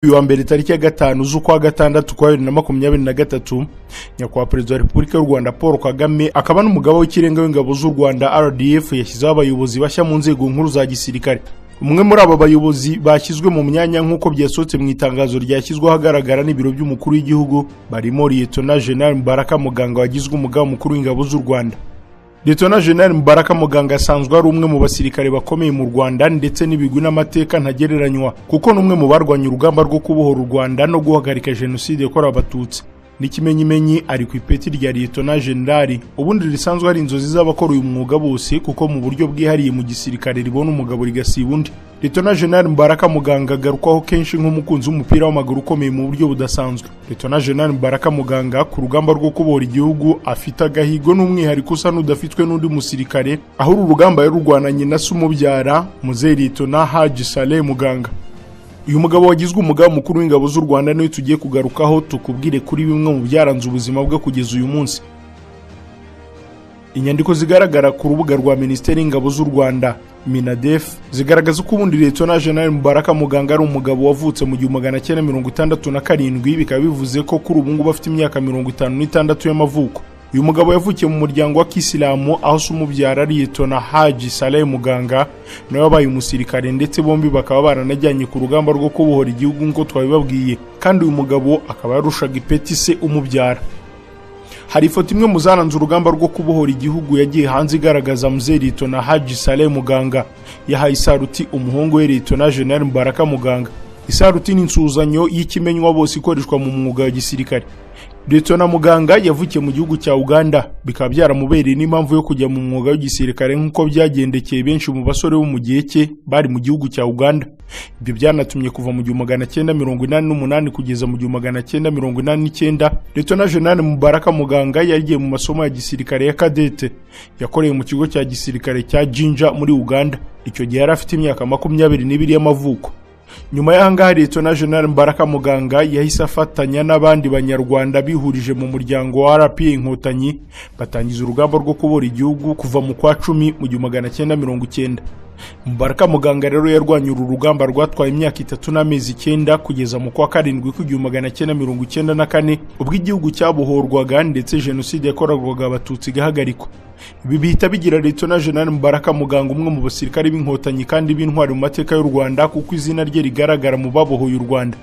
Uyu wa mbere tariki ya 5 z'ukwa gatandatu kwa 2023 nyakubahwa perezida wa Repubulika y'u Rwanda Paul Kagame akaba n'umugaba w'ikirenga w'ingabo z'u Rwanda RDF yashyizeho abayobozi bashya mu nzego nkuru za gisirikare. Umwe muri aba bayobozi bashyizwe mu myanya nk'uko byasohotse mu itangazo ryashyizweho ahagaragara n'ibiro by'umukuru w'igihugu barimo Lieutenant General Mubarack muganga wagizwe umugaba mukuru w'ingabo z'u Rwanda. Lieutenant General Mubarack muganga asanzwe ari umwe mu basirikare bakomeye mu Rwanda ndetse n'ibigwi n'amateka ntagereranywa kuko n'umwe mu barwanya urugamba rwo kubohora u Rwanda no guhagarika jenoside yakorewe abatutsi. N'ikimenyimenyi ari ku ipeti rya Lieutenant General, ubundi risanzwe ari inzozi z'abakora uyu mwuga bose kuko mu buryo bwihariye mu gisirikare ribona umugabo rigasiba undi. Lieutenant General Mubarack muganga agarukwaho kenshi nk'umukunzi w'umupira w'amaguru ukomeye mu buryo budasanzwe. Lieutenant General Mubarack muganga ku rugamba rwo kubohora igihugu afite agahigo n'umwihariko usa n'udafitwe n'undi musirikare, aho uru rugamba yarurwananye na se umubyara Muzehe Lieutenant Haji Saleh Muganga. Uyu mugabo wagizwe umugaba mukuru w'ingabo z'u Rwanda niwe tugiye kugarukaho tukubwire kuri bimwe mu byaranze ubuzima bwe kugeza uyu munsi. Inyandiko zigaragara ku rubuga rwa Minisiteri y'Ingabo z'u Rwanda (MINADEF) zigaragaza ko ubundi Lieutenant General Mubarack muganga ari umugabo wavutse mu 1967, bikaba bivuze ko kuri ubu ngubu afite imyaka 56 y'amavuko. Uyu mugabo yavukiye mu muryango wa Kisilamu aho se umubyara ari Lieutenant Haji Saleh Muganga nawe wabaye umusirikare ndetse bombi bakaba baranajyanye ku rugamba rwo kubohora igihugu nk'uko twabibabwiye, kandi uyu mugabo akaba yarushaga ipeti se umubyara. Hari ifoto imwe mu zaranze urugamba rwo kubohora igihugu yagiye hanze igaragaza Muzehe Lieutenant Haji Saleh Muganga yahaye isaruti umuhungu we Lieutenant General Mubarack muganga. Isaruti ni insuzanyo y'ikimenywa bose ikoreshwa mu mwuga wa gisirikare. Lieutenant Muganga yavukiye mu gihugu cya Uganda, bikaba byaramubereye n'impamvu yo kujya mu mwuga w'igisirikare nk'uko byagendekeye benshi mu basore bo mu gihe cye bari mu gihugu cya Uganda. Ibyo byanatumye kuva mu 1988 kugeza mu 1989 Lieutenant General Mubarack muganga yagiye mu masomo ya gisirikare ya kadete yakoreye mu kigo cya gisirikare cya Jinja muri Uganda. Icyo gihe yari afite imyaka 22 y'amavuko. Nyuma y'ahangaha Lieutenant General Mubarack muganga yahise afatanya n'abandi banyarwanda bihurije mu muryango wa RPA Inkotanyi batangiza urugamba rwo kubora igihugu kuva mu kwa 10 mu 1990. Mubarack muganga rero yarwanye uru rugamba rwatwaye imyaka 3 n'amezi 9 kugeza mu kwa 7 ku 1994 ubwo igihugu cyabohorwaga ndetse jenoside yakorwaga abatutsi gahagarikwa. Ibi bihita bigira Lieutenant General Mubarack muganga umwe mu basirikare b'inkotanyi kandi b'intwari mu mateka y'u Rwanda kuko izina rye rigaragara mu babohoye u Rwanda.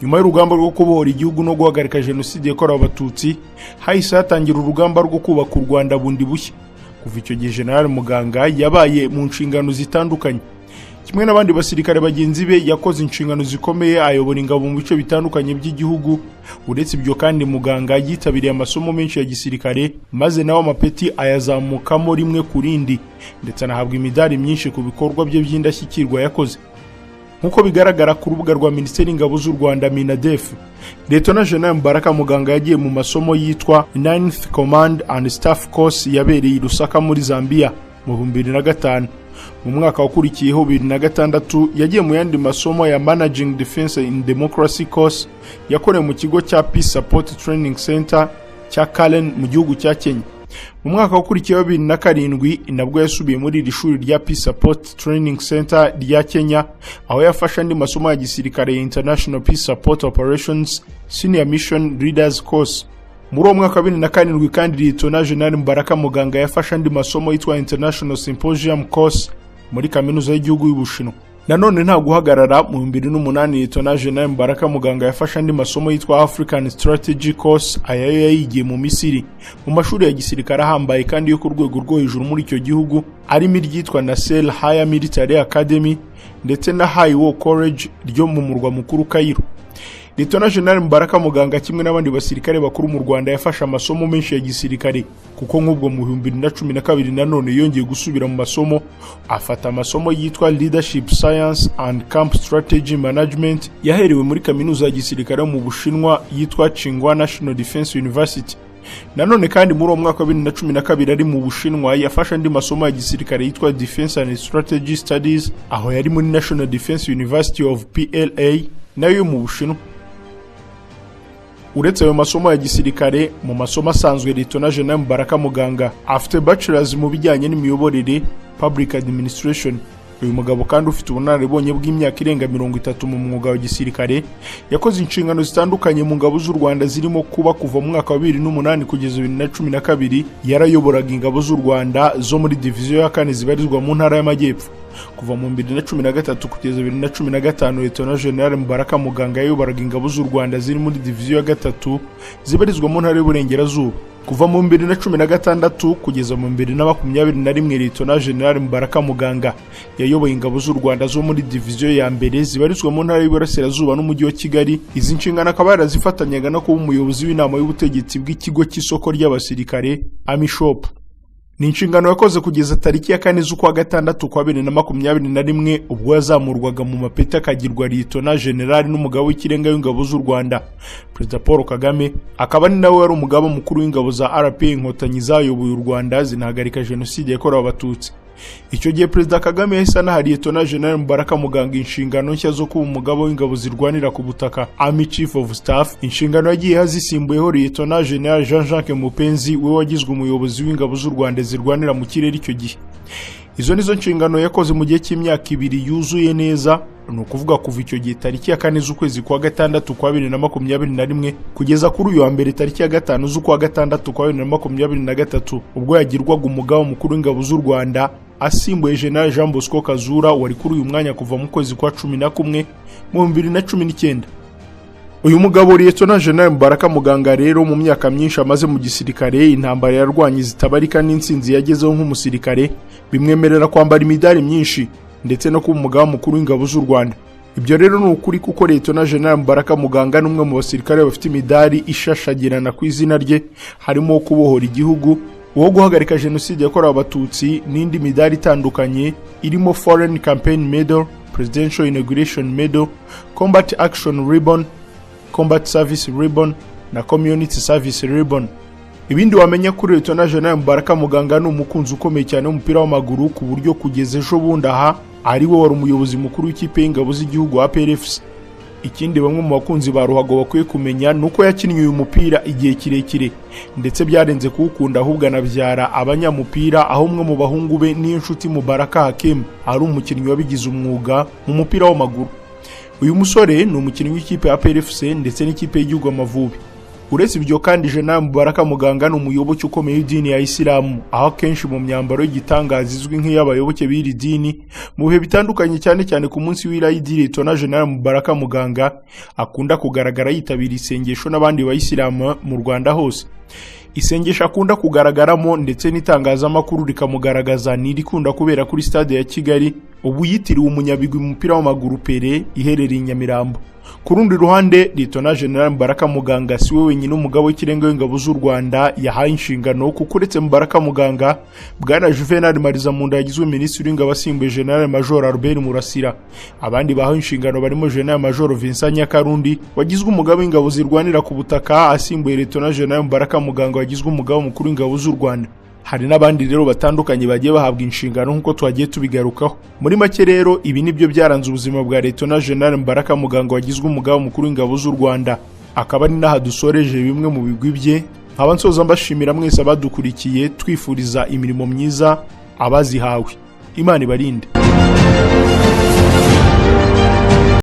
Nyuma y'urugamba rwo kubohora igihugu no guhagarika jenoside yakorewe abatutsi, hahise hatangira urugamba rwo kubaka u Rwanda bundi bushya. Kuva icyo gihe General Muganga yabaye mu nshingano zitandukanye. Kimwe n'abandi basirikare bagenzi be yakoze inshingano zikomeye, ayobora ingabo mu bice bitandukanye by'igihugu. Uretse ibyo kandi Muganga yitabiriye amasomo menshi ya gisirikare maze nawe amapeti ayazamukamo rimwe ku rindi ndetse anahabwa imidari myinshi ku bikorwa bye by'indashyikirwa yakoze. Nkuko bigaragara ku rubuga rwa Minisiteri y'Ingabo z'u Rwanda MINADEF, Lieutenant General Mubarack muganga yagiye mu masomo yitwa 9th Command and Staff Course yabereye i Lusaka muri Zambia mu 2005. Mu mwaka wakurikiyeho 2006 yagiye mu yandi masomo ya Managing Defense in Democracy Course yakorewe mu kigo cya Peace Support Training Center cya Karen mu gihugu cya Kenya. Mu mwaka wakurikiyeho 2007 nabwo yasubiye muri iri shuri rya Peace Support Training Center rya Kenya aho yafashe andi masomo ya gisirikare ya International Peace Support Operations Senior Mission Leaders Course. Muri uwo mwaka 2007 kandi Lieutenant General Mubarack muganga yafashe andi masomo yitwa International Symposium Course muri kaminuza y'igihugu y'Ubushinwa. Nanone nta guhagarara mu 2008 Lieutenant General Mubarack muganga yafashe andi masomo yitwa African Strategy Course ayayo yayigiye mu Misiri mu mashuri ya gisirikare ahambaye kandi yo ku rwego rwo hejuru muri icyo gihugu arimo iryitwa Nasser Higher Military Academy ndetse na High War College ryo mu murwa mukuru Cairo. Lieutenant General Mubarack muganga kimwe n'abandi basirikare bakuru mu Rwanda yafashe amasomo menshi ya gisirikare kuko nk'ubwo mu 2012 nanone yongeye gusubira mu masomo afata amasomo yitwa Leadership Science and Camp Strategy Management yaherewe muri kaminuza ya gisirikare mu Bushinwa yitwa Tsinghua National Defense University. Nanone kandi muri uwo mwaka 2012 ari mu Bushinwa yafashe andi masomo ya gisirikare yitwa Defense and Strategy Studies aho yari muri National Defense University of PLA nayo mu Bushinwa. Uretse ayo masomo ya gisirikare, mu masomo asanzwe Lieutenant General Mubarack muganga afite bachelors mu bijyanye n'imiyoborere, public administration, uyu mugabo kandi ufite ubunararibonye bw'imyaka irenga 30 mu mwuga wa gisirikare yakoze inshingano zitandukanye mu ngabo z'u Rwanda zirimo kuba kuva mu mwaka wa 2008 kugeza 2012 yarayoboraga ingabo z'u Rwanda zo muri diviziyo ya 4 zibarizwa mu ntara y'Amajyepfo. Kuva mu 2013 kugeza 2015 Lieutenant General Mubarack Muganga yayoboraga ingabo z'u Rwanda ziri muri diviziyo ya 3 zibarizwa mu ntara y'Uburengerazuba. Kuva mu 2016 kugeza mu 2021 Lieutenant General Mubarack Muganga yayoboye ingabo z'u Rwanda zo muri diviziyo ya mbere zibarizwa mu ntara y'Iburasirazuba n'umujyi wa Kigali. Izi nshingano akaba yarazifatanyaga no kuba umuyobozi w'inama y'ubutegetsi bw'ikigo cy'isoko ry'abasirikare Army Shop. Ni inshingano yakoze kugeza tariki ya 4 z'ukwa gatandatu kwa 2021 ubwo yazamurwaga mu mapeti akagirwa Lieutenant General n'umugabo w'ikirenga w'ingabo z'u Rwanda. Perezida Paul Kagame akaba ni nawe wari umugaba mukuru w'ingabo za RDF inkotanyi zayoboye u Rwanda zinahagarika jenoside yakorewe abatutsi. Icyo gihe Perezida Kagame yahise anaha Lieutenant General Mubarack Muganga inshingano nshya zo kuba umugaba w'ingabo zirwanira ku butaka Army Chief of Staff. Inshingano yagiye hazisimbuyeho Lieutenant General Jean-Jacques Mupenzi we wagizwe umuyobozi w'ingabo z'u Rwanda zirwanira mu kirere icyo gihe. Izo nizo nshingano yakoze mu gihe cy'imyaka 2 yuzuye neza, no kuvuga kuva icyo gihe tariki ya 4 z'ukwezi kwa gatandatu kwa 2021 kugeza kuri uyu wa mbere tariki ya 5 z'ukwa gatandatu kwa 2023 ubwo yagirwaga umugaba mukuru w'ingabo z'u Rwanda asimbuye General Jean Bosco Kazura wari kuri uyu mwanya kuva mu kwezi kwa 11 mu 2019. Uyu mugabo Lieutenant General Mubarack Muganga rero mu myaka myinshi amaze mu gisirikare, intambara yarwanye zitabarika n'insinzi yagezeho nk'umusirikare bimwemerera kwambara imidari myinshi ndetse no kuba umugaba mukuru w'ingabo z'u Rwanda. Ibyo rero ni ukuri kuko Lieutenant General Mubarack Muganga n'umwe mu basirikare bafite imidari ishashagirana ku izina rye, harimo kubohora igihugu, uwo guhagarika jenoside yakorewe abatutsi n'indi midari itandukanye irimo Foreign Campaign Medal, Presidential Inauguration Medal, Combat Action Ribbon, Combat Service Ribbon na Community Service Ribbon. Ibindi wamenya kuri Lieutenant General Mubarack Muganga ni umukunzi ukomeye cyane w'umupira w'amaguru ku buryo kugeza ejo bundi aha ari we wari umuyobozi mukuru w'ikipe y'ingabo z'igihugu wa RDF. Ikindi bamwe mu bakunzi ba ruhago bakwiye kumenya nuko yakinnye uyu mupira igihe kirekire ndetse byarenze kuwukunda ahubwo anabyara abanyamupira, aho umwe mu bahungu be n'inshuti Mubarack Hakim ari umukinnyi wabigize umwuga mu mupira w'amaguru. Uyu musore ni umukinnyi w'ikipe ya RDF ndetse n'ikipe y'igihugu Amavubi. Uretse ibyo kandi General Mubarack Muganga ni umuyoboke ukomeye w'idini ya Isilamu, aho kenshi mu myambaro y'igitangaza izwi nk'iy'abayoboke b'iri dini mu bihe bitandukanye cyane cyane ku munsi w'Eid Lieutenant General Mubarack Muganga akunda kugaragara yitabira isengesho n'abandi bayisilamu mu Rwanda hose. Isengesho akunda kugaragaramo ndetse n'itangazamakuru rikamugaragaza nirikunda kubera kuri stade ya Kigali ubu yitiriwe umunyabigwi mu mupira w'amaguru Pele iherereye Nyamirambo. Ku rundi ruhande Lieutenant General Mubarack Muganga siwe wenyine umugabo w'ikirenga w'ingabo z'u Rwanda yahaye inshingano kuko uretse Mubarack Muganga bwana Juvenal Marizamunda yagizwe Minisitiri w'ingabo asimbuye General Major Albert Murasira. Abandi bahaye inshingano barimo General Major Vincent Nyakarundi wagizwe umugabo w'ingabo zirwanira ku butaka asimbuye Lieutenant General Mubarack Muganga wagizwe umugabo mukuru w'ingabo z'u Rwanda. Hari n'abandi rero batandukanye bagiye bahabwa inshingano nkuko twagiye tubigarukaho. Muri make rero ibi nibyo byaranze ubuzima bwa Lieutenant General Mubarack Muganga wagizwe umugaba mukuru w'ingabo z'u Rwanda. Akaba ni naha dusoreje bimwe mu bigwi bye. Nkaba nsoza mbashimira mwese abadukurikiye twifuriza imirimo myiza abazihawe. Imana ibarinde.